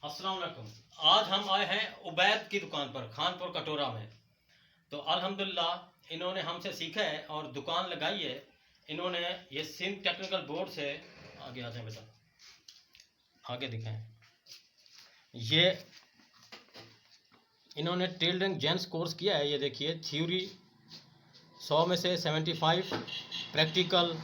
अस्सलाम वालेकुम। आज हम आए हैं उबैद की दुकान पर खानपुर कटोरा में। तो अल्हम्दुलिल्लाह इन्होंने हमसे सीखा है और दुकान लगाई है। इन्होंने ये सिंध टेक्निकल बोर्ड से आगे आते हैं बेटा, आगे दिखाएं। ये इन्होंने टेलरिंग जेंट्स कोर्स किया है। ये देखिए थ्योरी 100 में से 75, प्रैक्टिकल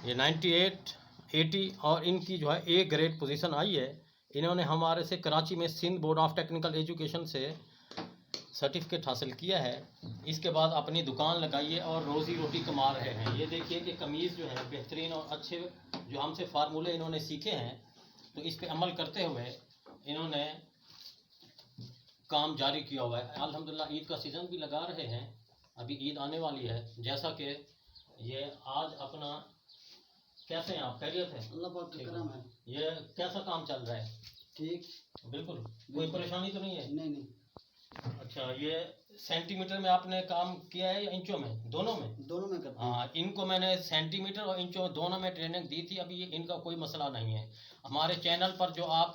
ये 98, 80 और इनकी जो है ए ग्रेड पोजीशन आई है। इन्होंने हमारे से कराची में Sindh board of technical education से सर्टिफिकेट हासिल किया है। इसके बाद अपनी दुकान लगाई है और रोज़ी रोटी कमा रहे हैं। ये देखिए कि कमीज़ जो है बेहतरीन और अच्छे जो हमसे फार्मूले इन्होंने सीखे हैं, तो इस पे अमल करते हुए इन्होंने काम जारी किया हुआ है। अल्हम्दुलिल्लाह ईद का सीज़न भी लगा रहे हैं, अभी ईद आने वाली है। जैसा कि ये आज अपना, कैसे हैं आप? खैरियत है? अल्लाह पाक का करम है। ये कैसा काम चल रहा है? ठीक, बिल्कुल, कोई परेशानी तो नहीं है? नहीं। अच्छा, ये सेंटीमीटर में आपने काम किया है या इंचों में? दोनों में? दोनों में करते हैं। हाँ, इनको मैंने सेंटीमीटर और इंचों दोनों में ट्रेनिंग दी थी। अभी ये इनका कोई मसला नहीं है। हमारे चैनल पर जो आप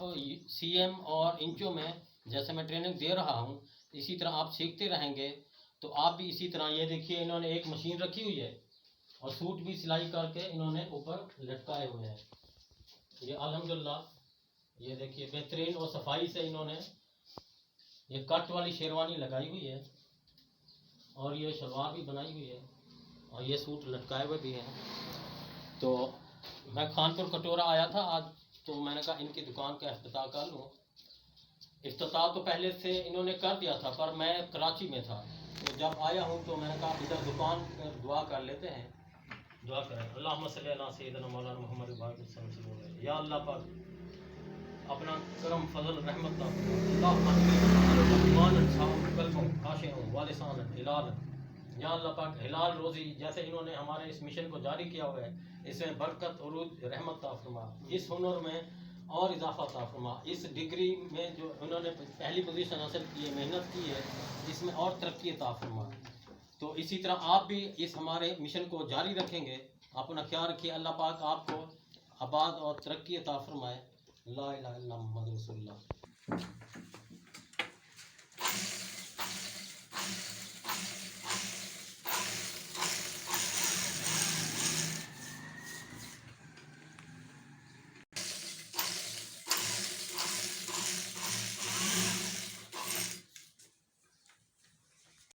सीएम और इंचों में जैसे मैं ट्रेनिंग दे रहा हूँ, इसी तरह आप सीखते रहेंगे तो आप भी इसी तरह। ये देखिए इन्होंने एक मशीन रखी हुई है और सूट भी सिलाई करके इन्होंने ऊपर लटकाए हुए हैं। ये अल्हम्दुलिल्लाह ये देखिए बेहतरीन और सफाई से इन्होंने ये कट वाली शेरवानी लगाई हुई है और ये शलवार भी बनाई हुई है और ये सूट लटकाए हुए भी हैं। तो मैं खानपुर कटोरा आया था आज, तो मैंने कहा इनकी दुकान का इफ्तिताह कर लूँ। इफ्तिताह तो पहले से इन्होंने कर दिया था, पर मैं कराची में था, तो जब आया हूँ तो मैंने कहा इधर दुकान पर दुआ कर लेते हैं। दुआ करें। अल्लाहुम्मा सल्ली अला सय्यिदना मौलाना मुहम्मद बाक़ि सल्लल्लाहु। या अल्लाह पाक अपना करम फजल रहमत या अल्लाह पाक हिलाल रोज़ी जैसे इन्होंने हमारे इस मिशन को जारी किया हुआ है, इसमें बरकत उरूज रहमत अता फरमा, इस हुनर में और इजाफा अता फरमा, इस डिग्री में जो उन्होंने पहली पोजीशन हासिल की है, मेहनत की है, इसमें और तरक्की अता फरमा। तो इसी तरह आप भी इस हमारे मिशन को जारी रखेंगे। अपना ख्याल रखिए। अल्लाह पाक आपको आबाद और तरक्की अता फरमाए। ला इलाहा इल्लल्लाह मुहम्मद रसूलुल्लाह।